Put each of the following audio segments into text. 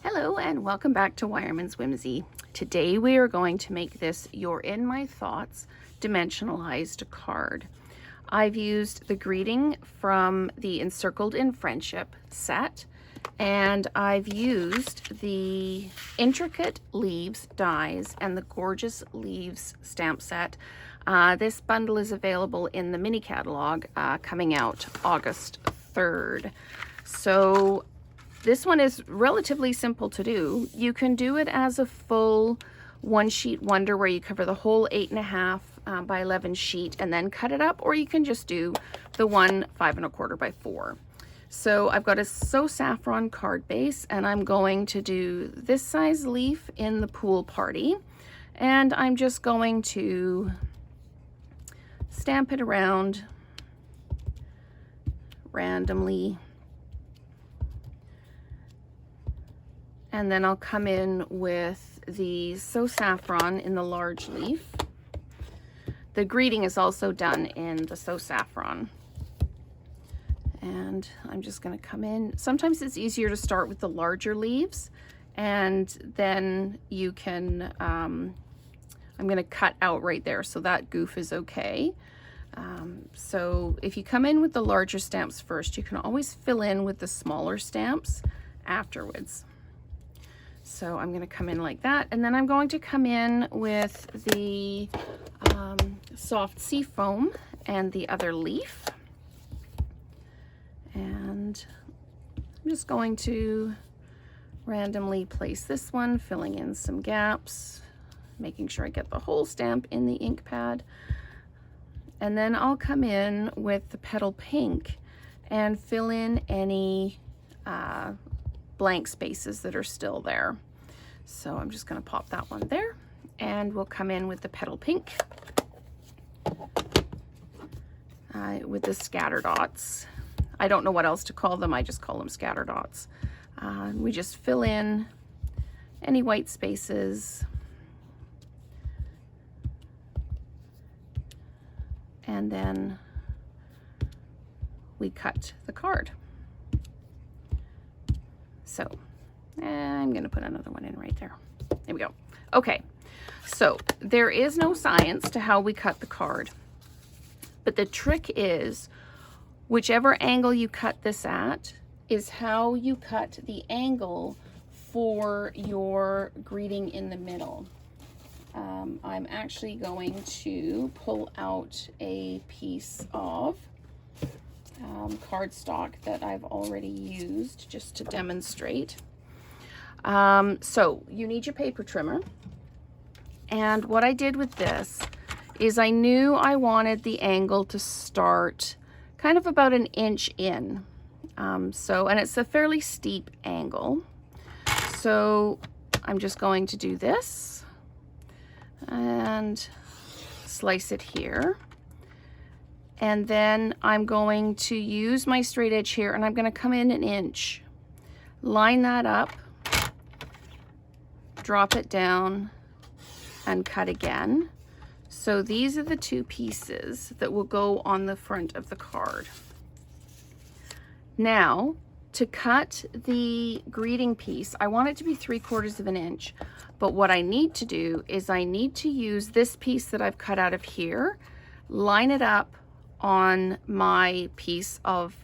Hello and welcome back to Weyermann's Whimsy. Today we are going to make this You're in My Thoughts dimensionalized card. I've used the greeting from the Encircled in Friendship set, and I've used the Intricate Leaves dies and the Gorgeous Leaves stamp set. This bundle is available in the mini catalog coming out August 3rd. So this one is relatively simple to do. You can do it as a full one sheet wonder where you cover the whole 8.5 by 11 sheet and then cut it up, or you can just do the one 5 1/4 by 4. So I've got a So Saffron card base, and I'm going to do this size leaf in the pool party, and I'm just going to stamp it around randomly. And then I'll come in with the So Saffron in the large leaf. The greeting is also done in the So Saffron. And I'm just going to come in. Sometimes it's easier to start with the larger leaves, and then you can, I'm going to cut out right there, so that goof is okay. So if you come in with the larger stamps first, you can always fill in with the smaller stamps afterwards. So I'm going to come in like that, and then I'm going to come in with the soft sea foam and the other leaf. And I'm just going to randomly place this one, filling in some gaps, making sure I get the whole stamp in the ink pad. And then I'll come in with the petal pink and fill in any blank spaces that are still there. So I'm just going to pop that one there, and we'll come in with the petal pink with the scatter dots. I don't know what else to call them, I just call them scatter dots. We just fill in any white spaces, and then we cut the card. So I'm going to put another one in right there. There we go. Okay, so there is no science to how we cut the card, but the trick is whichever angle you cut this at is how you cut the angle for your greeting in the middle. I'm actually going to pull out a piece of cardstock that I've already used just to demonstrate. So you need your paper trimmer, and what I did with this is I knew I wanted the angle to start kind of about 1 inch in. And it's a fairly steep angle. So I'm just going to do this and slice it here. And then I'm going to use my straight edge here, and I'm going to come in 1 inch, line that up, drop it down, and cut again. So these are the two pieces that will go on the front of the card. Now, to cut the greeting piece, I want it to be 3/4 of an inch, but what I need to do is I need to use this piece that I've cut out of here, line it up on my piece of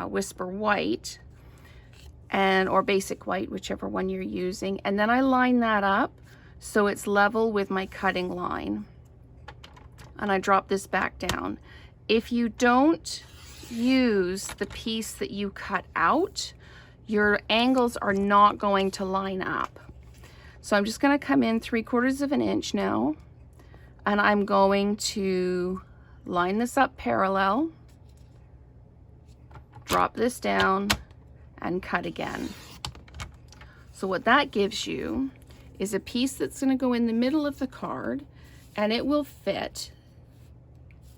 Whisper White, or Basic White, whichever one you're using, and then I line that up so it's level with my cutting line, and I drop this back down. If you don't use the piece that you cut out, your angles are not going to line up. So I'm just going to come in 3/4 of an inch now, and I'm going to line this up parallel, drop this down, and cut again. So what that gives you is a piece that's going to go in the middle of the card, and it will fit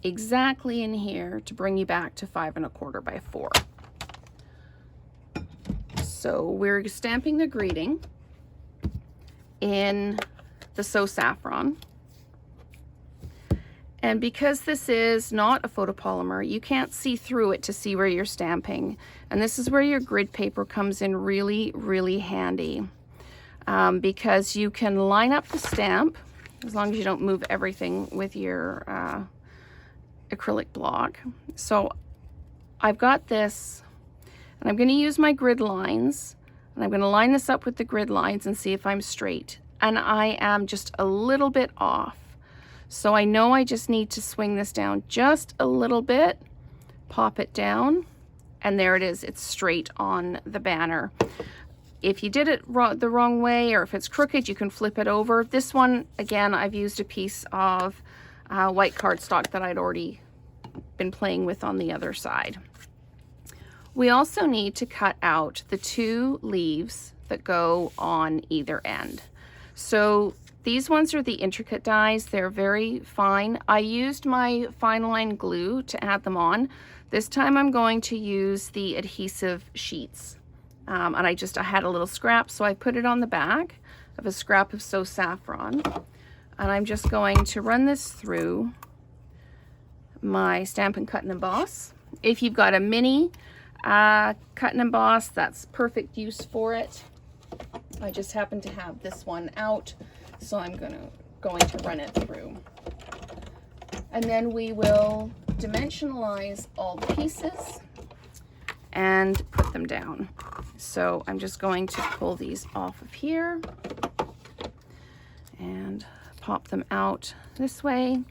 exactly in here to bring you back to 5 1/4 by 4. So we're stamping the greeting in the So Saffron, And because this is not a photopolymer, you can't see through it to see where you're stamping. And this is where your grid paper comes in really, really handy, because you can line up the stamp, as long as you don't move everything with your acrylic block. So I've got this, and I'm going to use my grid lines, and I'm going to line this up with the grid lines and see if I'm straight. And I am just a little bit off. So I know I just need to swing this down just a little bit, pop it down, and there it is. It's straight on the banner. If you did it the wrong way, or if it's crooked, you can flip it over. This one, again, I've used a piece of white cardstock that I'd already been playing with on the other side. We also need to cut out the 2 leaves that go on either end. So these ones are the intricate dies. They're very fine. I used my fine line glue to add them on. This time I'm going to use the adhesive sheets. And I had a little scrap, so I put it on the back of a scrap of So Saffron. And I'm just going to run this through my Stampin' Cut and Emboss. If you've got a mini cut and emboss, that's perfect use for it. I just happen to have this one out, so I'm going to run it through. And then we will dimensionalize all the pieces and put them down. So I'm just going to pull these off of here and pop them out this way.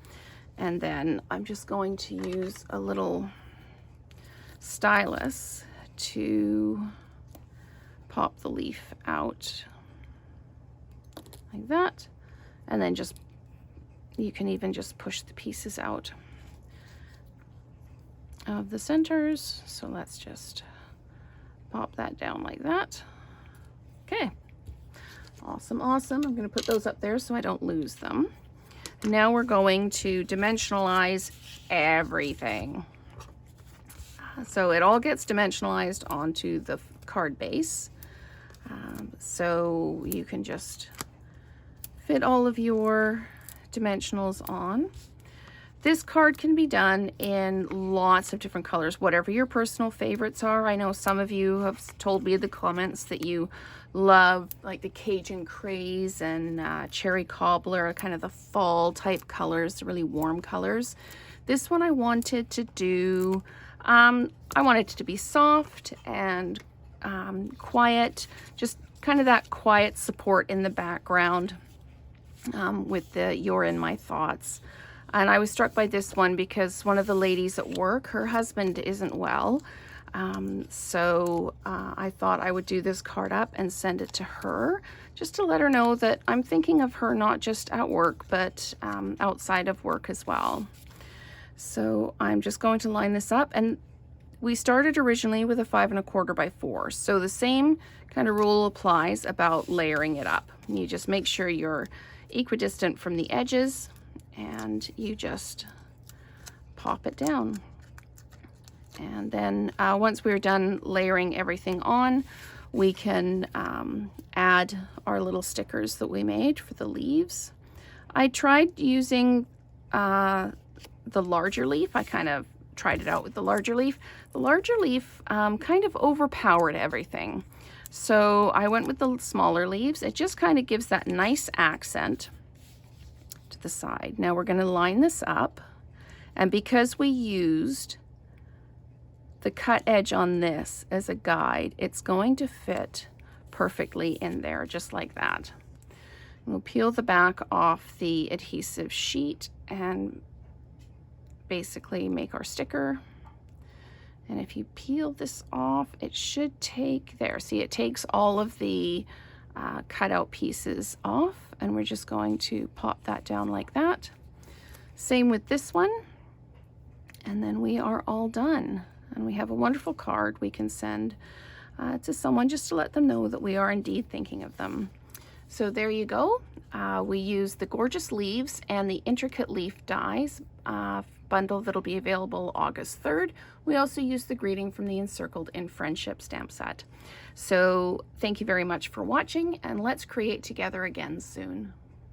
And then I'm just going to use a little stylus to pop the leaf out like that. And then you can even just push the pieces out of the centers. So let's just pop that down like that. Okay, awesome, awesome. I'm going to put those up there so I don't lose them. Now we're going to dimensionalize everything. So it all gets dimensionalized onto the card base. So you can just fit all of your dimensionals on. This card can be done in lots of different colors, whatever your personal favorites are. I know some of you have told me in the comments that you love like the Cajun Craze and Cherry Cobbler, kind of the fall type colors, the really warm colors. This one I wanted to do, I wanted it to be soft and quiet, just kind of that quiet support in the background with the You're in My Thoughts. And I was struck by this one because one of the ladies at work, her husband isn't well. So I thought I would do this card up and send it to her just to let her know that I'm thinking of her not just at work, but outside of work as well. So I'm just going to line this up, and we started originally with a 5 1/4 by 4. So the same kind of rule applies about layering it up. You just make sure you're equidistant from the edges, and you just pop it down. And then once we're done layering everything on, we can add our little stickers that we made for the leaves. I tried using the larger leaf. I kind of tried it out with the larger leaf. The larger leaf kind of overpowered everything. So I went with the smaller leaves. It just kind of gives that nice accent to the side. Now we're going to line this up, and because we used the cut edge on this as a guide, it's going to fit perfectly in there, just like that. We'll peel the back off the adhesive sheet and basically make our sticker. And if you peel this off, it should take, there, see, it takes all of the cutout pieces off, and we're just going to pop that down like that. Same with this one, and then we are all done. And we have a wonderful card we can send to someone just to let them know that we are indeed thinking of them. So there you go. We use the gorgeous leaves and the intricate leaf dies bundle that'll be available August 3rd. We also use the greeting from the Encircled in Friendship stamp set. So thank you very much for watching, and let's create together again soon.